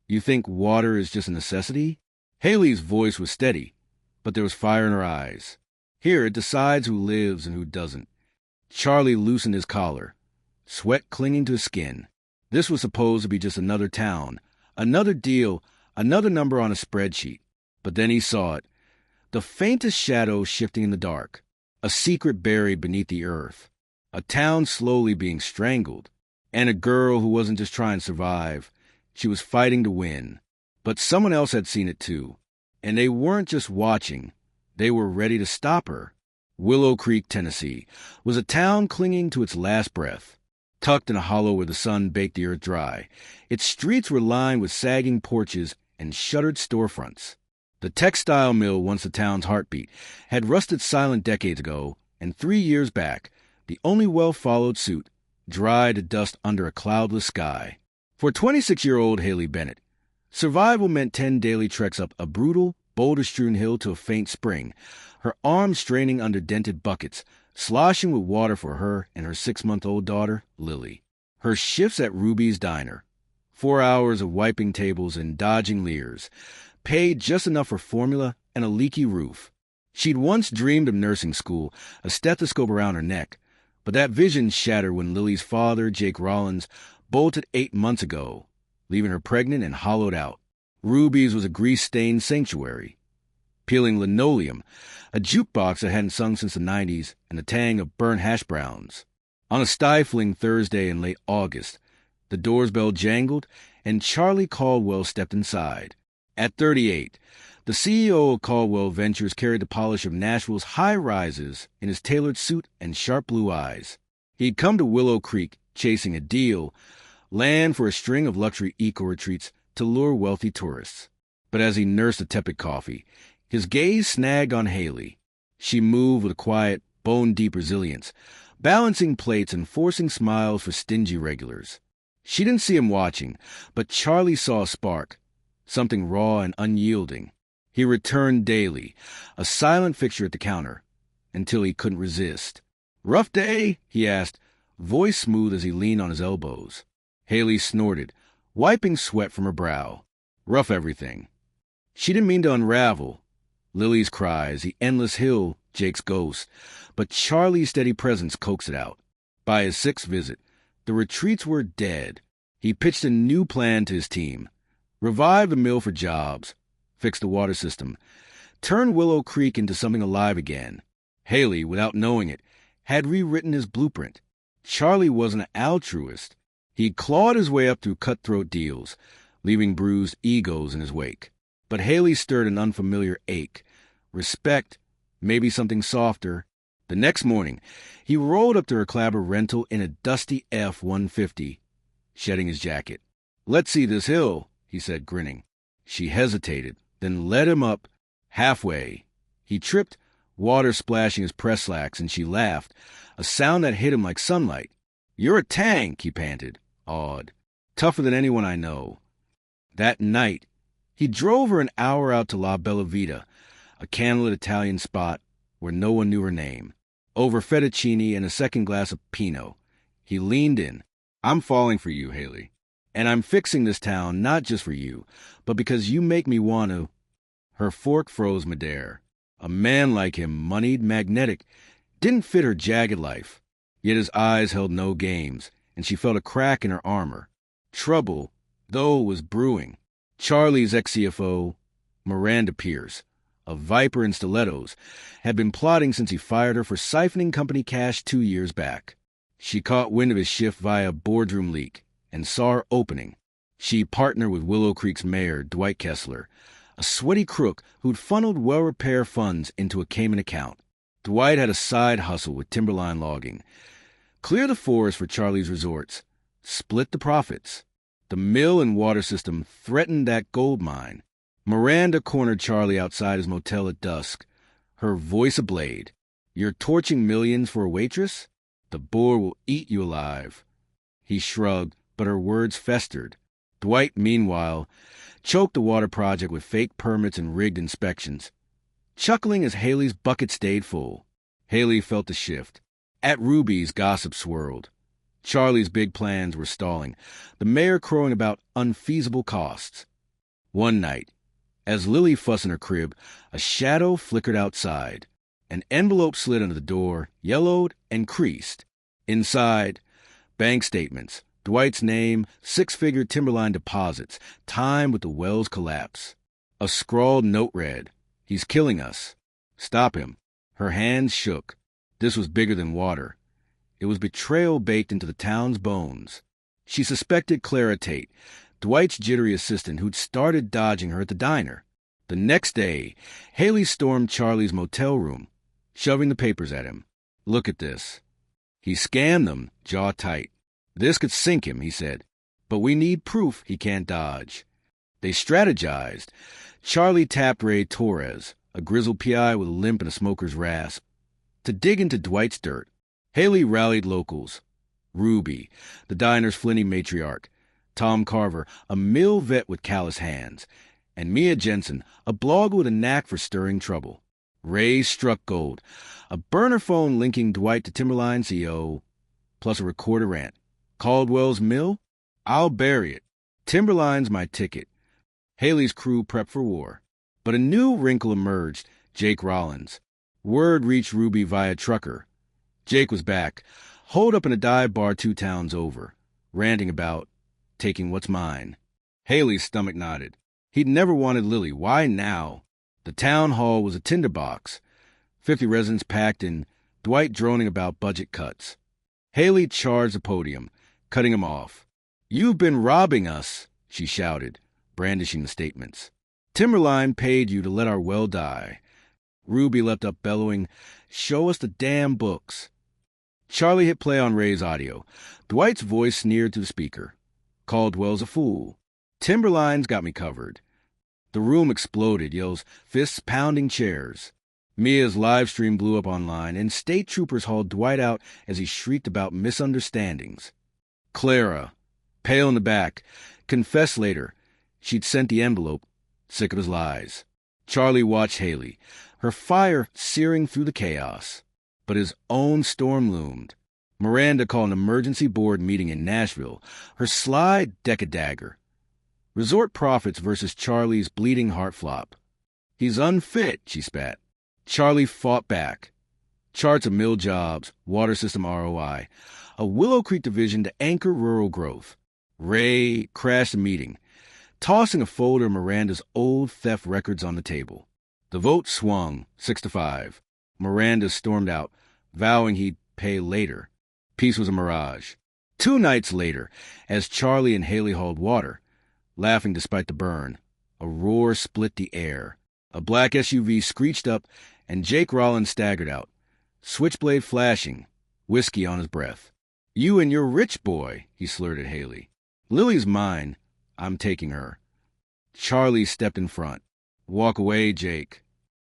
You think water is just a necessity? Haley's voice was steady, but there was fire in her eyes. Here, it decides who lives and who doesn't. Charlie loosened his collar, sweat clinging to his skin. This was supposed to be just another town, another deal, another number on a spreadsheet. But then he saw it. The faintest shadow shifting in the dark. A secret buried beneath the earth. A town slowly being strangled. And a girl who wasn't just trying to survive. She was fighting to win. But someone else had seen it too. And they weren't just watching. They were ready to stop her. Willow Creek, Tennessee, was a town clinging to its last breath. Tucked in a hollow where the sun baked the earth dry. Its streets were lined with sagging porches and shuttered storefronts. The textile mill, once the town's heartbeat, had rusted silent decades ago, and 3 years back, the only well-followed suit, dried to dust under a cloudless sky. For 26-year-old Haley Bennett, survival meant 10 daily treks up a brutal, boulder-strewn hill to a faint spring, her arms straining under dented buckets, sloshing with water for her and her 6-month-old daughter, Lily. Her shifts at Ruby's Diner, 4 hours of wiping tables and dodging leers, paid just enough for formula and a leaky roof. She'd once dreamed of nursing school, a stethoscope around her neck, but that vision shattered when Lily's father, Jake Rollins, bolted 8 months ago, leaving her pregnant and hollowed out. Ruby's was a grease-stained sanctuary. Peeling linoleum, a jukebox that hadn't sung since the 90s, and the tang of burnt hash browns. On a stifling Thursday in late August, the door's bell jangled, and Charlie Caldwell stepped inside. At 38, the CEO of Caldwell Ventures carried the polish of Nashville's high-rises in his tailored suit and sharp blue eyes. He'd come to Willow Creek chasing a deal, land for a string of luxury eco-retreats to lure wealthy tourists. But as he nursed a tepid coffee, his gaze snagged on Haley. She moved with a quiet, bone-deep resilience, balancing plates and forcing smiles for stingy regulars. She didn't see him watching, but Charlie saw a spark, something raw and unyielding. He returned daily, a silent fixture at the counter, until he couldn't resist. "Rough day?" he asked, voice smooth as he leaned on his elbows. Haley snorted, wiping sweat from her brow. "Rough everything." She didn't mean to unravel. Lily's cries, the endless hill, Jake's ghost, but Charlie's steady presence coaxed it out. By his 6th visit, the retreats were dead. He pitched a new plan to his team. Revive the mill for jobs, fix the water system, turn Willow Creek into something alive again. Haley, without knowing it, had rewritten his blueprint. Charlie wasn't an altruist. He'd clawed his way up through cutthroat deals, leaving bruised egos in his wake. But Haley stirred an unfamiliar ache. Respect, maybe something softer. The next morning, he rolled up to her Clabber rental in a dusty F-150, shedding his jacket. "Let's see this hill," he said, grinning. She hesitated, then led him up halfway. He tripped, water splashing his press slacks, and she laughed, a sound that hit him like sunlight. "You're a tank," he panted, awed. "Tougher than anyone I know." That night, he drove her an hour out to La Bella Vita, a candlelit Italian spot where no one knew her name. Over fettuccine and a second glass of Pinot, he leaned in. "I'm falling for you, Haley. And I'm fixing this town not just for you, but because you make me want to." Her fork froze midair. A man like him, moneyed, magnetic, didn't fit her jagged life. Yet his eyes held no games, and she felt a crack in her armor. Trouble, though, was brewing. Charlie's ex-CFO, Miranda Pierce, a viper in stilettos, had been plotting since he fired her for siphoning company cash 2 years back. She caught wind of his shift via a boardroom leak and saw her opening. She partnered with Willow Creek's mayor, Dwight Kessler, a sweaty crook who'd funneled well-repaired funds into a Cayman account. Dwight had a side hustle with timberline logging. Clear the forest for Charlie's resorts. Split the profits. The mill and water system threatened that gold mine. Miranda cornered Charlie outside his motel at dusk, her voice ablade. "You're torching millions for a waitress? The boar will eat you alive." He shrugged, but her words festered. Dwight, meanwhile, choked the water project with fake permits and rigged inspections, chuckling as Haley's bucket stayed full. Haley felt the shift. At Ruby's, gossip swirled. Charlie's big plans were stalling, the mayor crowing about unfeasible costs. One night, as Lily fussed in her crib, a shadow flickered outside. An envelope slid under the door, yellowed and creased. Inside, bank statements, Dwight's name, six-figure Timberline deposits, timed with the well's collapse. A scrawled note read, "He's killing us. Stop him." Her hands shook. This was bigger than water. It was betrayal baked into the town's bones. She suspected Clara Tate, Dwight's jittery assistant who'd started dodging her at the diner. The next day, Haley stormed Charlie's motel room, shoving the papers at him. "Look at this." He scanned them, jaw tight. "This could sink him," he said. "But we need proof he can't dodge." They strategized. Charlie tapped Ray Torres, a grizzled PI with a limp and a smoker's rasp, to dig into Dwight's dirt. Haley rallied locals. Ruby, the diner's flinty matriarch. Tom Carver, a mill vet with callous hands. And Mia Jensen, a blogger with a knack for stirring trouble. Ray struck gold. A burner phone linking Dwight to Timberline CEO, plus a recorded rant. "Caldwell's Mill? I'll bury it. Timberline's my ticket." Haley's crew prepped for war. But a new wrinkle emerged, Jake Rollins. Word reached Ruby via trucker. Jake was back, holed up in a dive bar 2 towns over, ranting about taking what's mine. Haley's stomach knotted. He'd never wanted Lily. Why now? The town hall was a tinderbox. 50 residents packed in, Dwight droning about budget cuts. Haley charged the podium, cutting him off. "You've been robbing us," she shouted, brandishing the statements. "Timberline paid you to let our well die." Ruby leapt up bellowing, "Show us the damn books." Charlie hit play on Ray's audio. Dwight's voice sneered to the speaker. "Caldwell's a fool. Timberline's got me covered." The room exploded, yells, fists pounding chairs. Mia's live stream blew up online, and state troopers hauled Dwight out as he shrieked about misunderstandings. Clara, pale in the back, confessed later she'd sent the envelope, sick of his lies. Charlie watched Haley, her fire searing through the chaos. But his own storm loomed. Miranda called an emergency board meeting in Nashville, her sly deck-a-dagger. Resort profits versus Charlie's bleeding heart flop. "He's unfit," she spat. Charlie fought back. Charts of mill jobs, water system ROI, a Willow Creek division to anchor rural growth. Ray crashed the meeting, tossing a folder of Miranda's old theft records on the table. The vote swung, 6-5. Miranda stormed out, vowing he'd pay later. Peace was a mirage. 2 nights later, as Charlie and Haley hauled water, laughing despite the burn, a roar split the air. A black SUV screeched up, and Jake Rollins staggered out, switchblade flashing, whiskey on his breath. "You and your rich boy," he slurred at Haley. "Lily's mine. I'm taking her." Charlie stepped in front. "Walk away, Jake."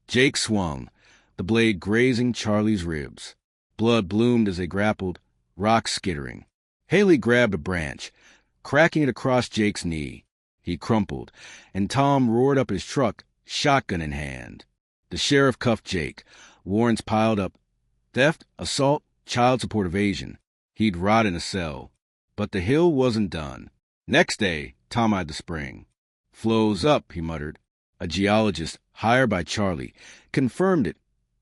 Jake swung, the blade grazing Charlie's ribs. Blood bloomed as they grappled, rocks skittering. Haley grabbed a branch, cracking it across Jake's knee. He crumpled, and Tom roared up his truck, shotgun in hand. The sheriff cuffed Jake. Warrants piled up. Theft, assault, child support evasion. He'd rot in a cell. But the hill wasn't done. Next day, Tom eyed the spring. "Flows up," he muttered. A geologist, hired by Charlie, confirmed it.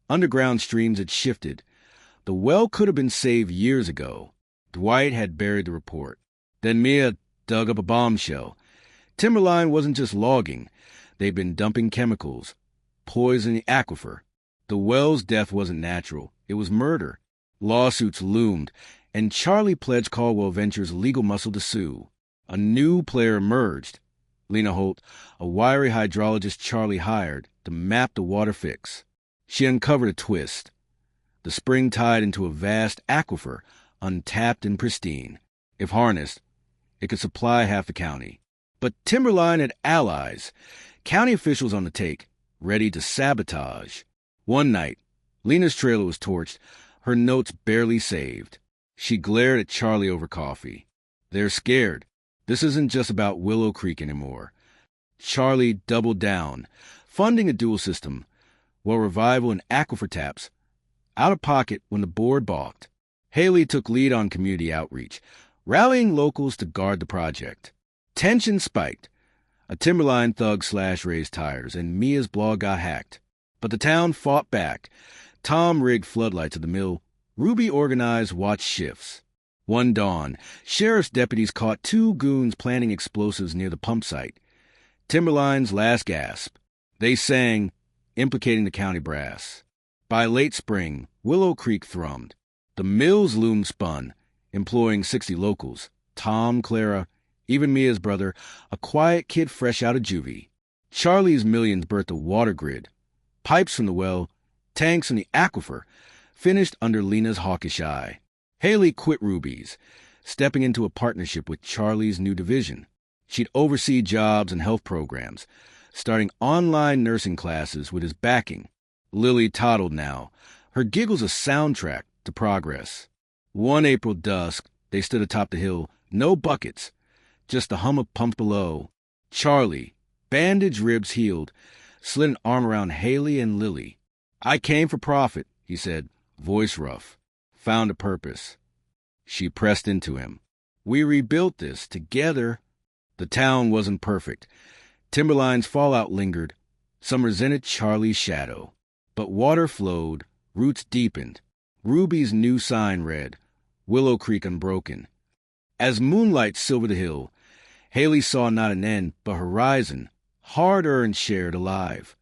Underground streams had shifted. The well could have been saved years ago. Dwight had buried the report. Then Mia dug up a bombshell. Timberline wasn't just logging. They'd been dumping chemicals, poisoning the aquifer. The well's death wasn't natural. It was murder. Lawsuits loomed, and Charlie pledged Caldwell Ventures' legal muscle to sue. A new player emerged. Lena Holt, a wiry hydrologist Charlie hired to map the water fix. She uncovered a twist. The spring tied into a vast aquifer, untapped and pristine. If harnessed, it could supply half the county. But Timberline had allies, county officials on the take, ready to sabotage. One night, Lena's trailer was torched, her notes barely saved. She glared at Charlie over coffee. "They're scared. This isn't just about Willow Creek anymore." Charlie doubled down, funding a dual system, well revival and aquifer taps, out of pocket when the board balked. Haley took lead on community outreach, rallying locals to guard the project. Tension spiked. A Timberline thug raised tires, and Mia's blog got hacked. But the town fought back. Tom rigged floodlights at the mill. Ruby organized watch shifts. One dawn, sheriff's deputies caught two goons planting explosives near the pump site. Timberline's last gasp. They sang, implicating the county brass. By late spring, Willow Creek thrummed. The mill's loom spun, employing 60 locals. Tom, Clara, even Mia's brother, a quiet kid fresh out of juvie. Charlie's millions birthed a water grid. Pipes from the well, tanks from the aquifer, finished under Lena's hawkish eye. Haley quit Ruby's, stepping into a partnership with Charlie's new division. She'd oversee jobs and health programs, starting online nursing classes with his backing. Lily toddled now, her giggles a soundtrack to progress. One April dusk, they stood atop the hill, no buckets, just the hum of pumps below. Charlie, bandaged ribs healed, slid an arm around Haley and Lily. "I came for profit," he said, voice rough. "Found a purpose." She pressed into him. "We rebuilt this together." The town wasn't perfect. Timberline's fallout lingered. Some resented Charlie's shadow. But water flowed, roots deepened. Ruby's new sign read, "Willow Creek Unbroken." As moonlight silvered the hill, Haley saw not an end, but horizon, hard-earned, shared alive.